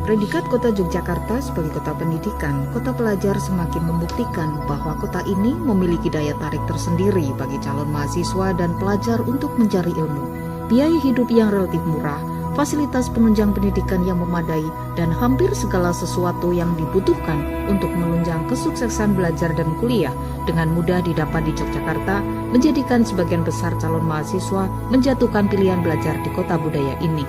Predikat Kota Yogyakarta sebagai kota pendidikan, kota pelajar semakin membuktikan bahwa kota ini memiliki daya tarik tersendiri bagi calon mahasiswa dan pelajar untuk mencari ilmu. Biaya hidup yang relatif murah, fasilitas penunjang pendidikan yang memadai, dan hampir segala sesuatu yang dibutuhkan untuk menunjang kesuksesan belajar dan kuliah dengan mudah didapat di Yogyakarta menjadikan sebagian besar calon mahasiswa menjatuhkan pilihan belajar di kota budaya ini.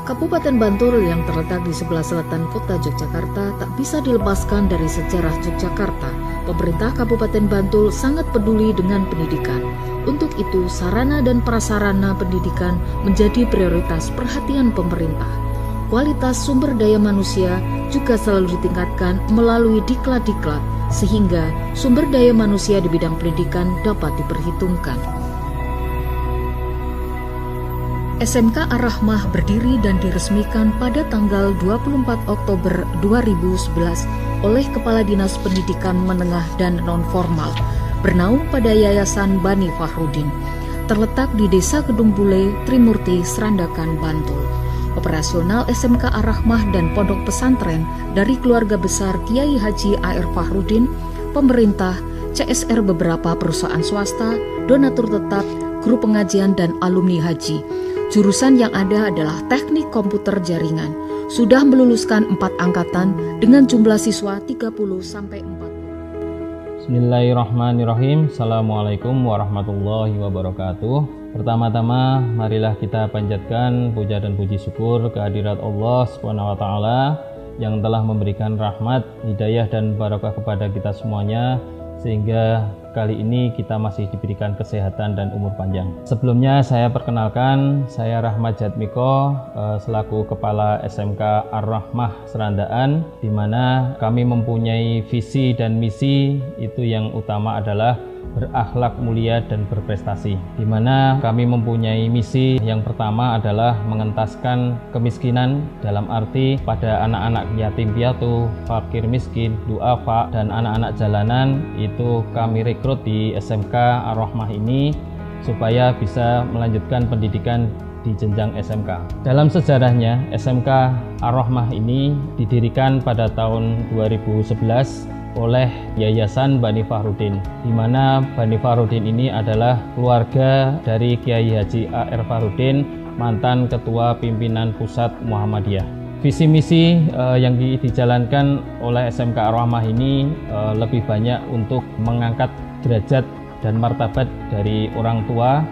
Kabupaten Bantul yang terletak di sebelah selatan kota Yogyakarta tak bisa dilepaskan dari sejarah Yogyakarta. Pemerintah Kabupaten Bantul sangat peduli dengan pendidikan. Untuk itu, sarana dan prasarana pendidikan menjadi prioritas perhatian pemerintah. Kualitas sumber daya manusia juga selalu ditingkatkan melalui diklat-diklat, sehingga sumber daya manusia di bidang pendidikan dapat diperhitungkan. SMK Ar-Rahmah berdiri dan diresmikan pada tanggal 24 Oktober 2011 oleh Kepala Dinas Pendidikan Menengah dan Non-Formal, bernaung pada Yayasan Bani Fahrudin, terletak di Desa Kedung Bule, Trimurti, Srandakan, Bantul. Operasional SMK Ar-Rahmah dan pondok pesantren dari keluarga besar Kiai Haji A.R. Fahrudin, pemerintah, CSR beberapa perusahaan swasta, donatur tetap, guru pengajian dan alumni haji. Jurusan yang ada adalah Teknik Komputer Jaringan. Sudah meluluskan 4 angkatan dengan jumlah siswa 30-40. Bismillahirrahmanirrahim. Assalamualaikum warahmatullahi wabarakatuh. Pertama-tama marilah kita panjatkan puja dan puji syukur kehadirat Allah SWT yang telah memberikan rahmat, hidayah dan barakah kepada kita semuanya, sehingga kali ini kita masih diberikan kesehatan dan umur panjang. Sebelumnya saya perkenalkan, saya Rahmat Jatmiko selaku Kepala SMK Ar-Rahmah Serandaan, di mana kami mempunyai visi dan misi itu yang utama adalah berakhlak mulia dan berprestasi, di mana kami mempunyai misi yang pertama adalah mengentaskan kemiskinan dalam arti pada anak-anak yatim piatu, fakir miskin, duafa, dan anak-anak jalanan itu kami rekrut di SMK Ar-Rahmah ini supaya bisa melanjutkan pendidikan di jenjang SMK. Dalam sejarahnya, SMK Ar-Rahmah ini didirikan pada tahun 2011 oleh Yayasan Bani Fahrudin, di mana Bani Fahrudin ini adalah keluarga dari Kiai Haji A.R. Fahrudin, mantan Ketua Pimpinan Pusat Muhammadiyah. Visi misi yang dijalankan oleh SMK Ar-Rahmah ini lebih banyak untuk mengangkat derajat dan martabat dari orang tua,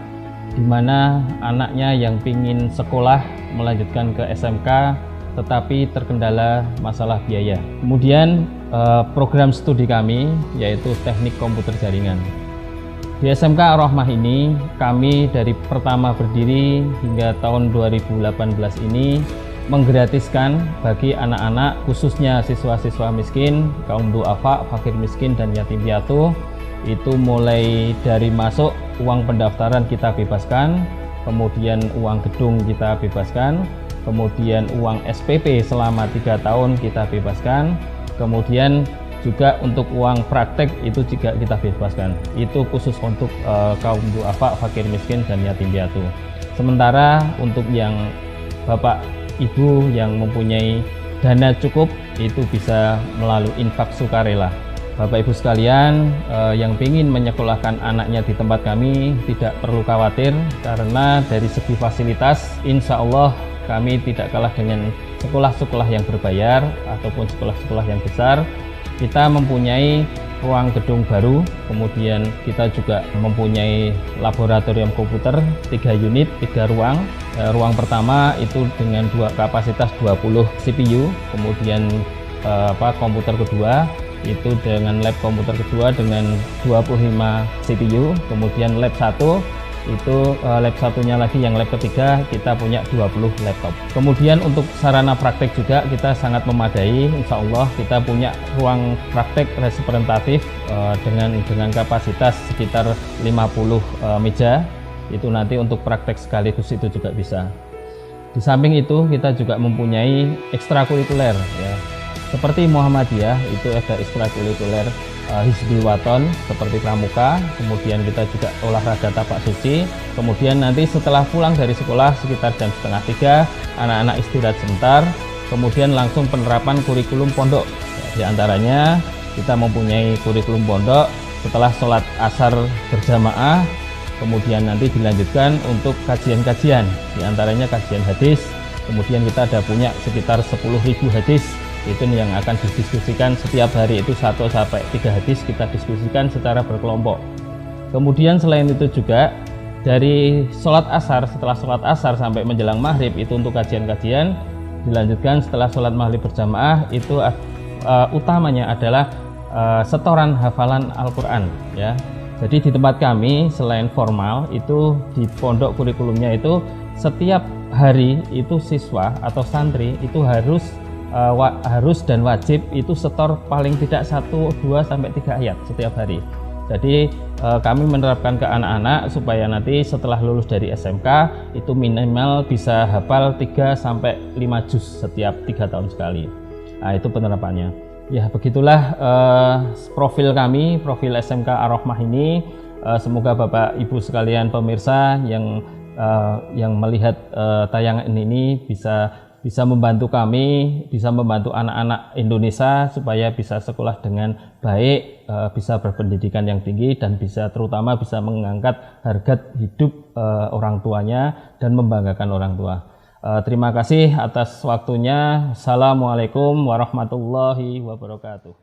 di mana anaknya yang ingin sekolah melanjutkan ke SMK tetapi terkendala masalah biaya. Kemudian program studi kami yaitu Teknik Komputer Jaringan. Di SMK Ar-Rahmah ini kami dari pertama berdiri hingga tahun 2018 ini menggratiskan bagi anak-anak, khususnya siswa-siswa miskin, kaum duafa, fakir miskin dan yatim piatu, itu mulai dari masuk uang pendaftaran kita bebaskan, kemudian uang gedung kita bebaskan, kemudian uang SPP selama 3 tahun kita bebaskan, kemudian juga untuk uang praktek itu juga kita bebaskan. Itu khusus untuk kaum duafa, fakir miskin dan yatim piatu. Sementara untuk yang bapak ibu yang mempunyai dana cukup itu bisa melalui infak sukarela. Bapak ibu sekalian yang ingin menyekolahkan anaknya di tempat kami tidak perlu khawatir, karena dari segi fasilitas insya Allah kami tidak kalah dengan sekolah-sekolah yang berbayar ataupun sekolah-sekolah yang besar. Kita mempunyai ruang gedung baru, kemudian kita juga mempunyai laboratorium komputer 3 unit, 3 ruang. Ruang pertama itu dengan kapasitas 20 CPU, kemudian komputer kedua itu dengan lab komputer kedua dengan 25 CPU, kemudian lab 1 itu lab satunya lagi yang lab ketiga kita punya 20 laptop. Kemudian untuk sarana praktek juga kita sangat memadai, insya Allah kita punya ruang praktek representatif dengan kapasitas sekitar 50 meja, itu nanti untuk praktek sekaligus itu juga bisa. Di samping itu kita juga mempunyai ekstrakurikuler ya. Seperti Muhammadiyah itu ada ekstrakurikuler Hizbul Waton seperti pramuka, kemudian kita juga olahraga tapak suci, kemudian nanti setelah pulang dari sekolah sekitar jam setengah 3 anak-anak istirahat sebentar, kemudian langsung penerapan kurikulum pondok. Di antaranya kita mempunyai kurikulum pondok setelah sholat asar berjamaah, kemudian nanti dilanjutkan untuk kajian-kajian, di antaranya kajian hadis, kemudian kita ada punya sekitar 10.000 hadis, itu yang akan didiskusikan setiap hari, itu 1 sampai 3 hadis kita diskusikan secara berkelompok. Kemudian selain itu juga dari sholat asar, setelah sholat asar sampai menjelang maghrib itu untuk kajian-kajian, dilanjutkan setelah sholat maghrib berjamaah itu utamanya adalah setoran hafalan Al-Quran ya. Jadi di tempat kami selain formal itu di pondok kurikulumnya itu setiap hari itu siswa atau santri itu harus dan wajib itu setor paling tidak 1, 2 sampai 3 ayat setiap hari. Jadi kami menerapkan ke anak-anak supaya nanti setelah lulus dari SMK itu minimal bisa hafal 3 sampai 5 juz setiap 3 tahun sekali. Nah, itu penerapannya. Ya, begitulah profil kami, profil SMK Ar-Rahmah ini. Semoga Bapak Ibu sekalian pemirsa yang melihat tayangan ini bisa membantu kami, bisa membantu anak-anak Indonesia supaya bisa sekolah dengan baik, bisa berpendidikan yang tinggi, dan terutama bisa mengangkat harga hidup orang tuanya dan membanggakan orang tua. Terima kasih atas waktunya. Assalamualaikum warahmatullahi wabarakatuh.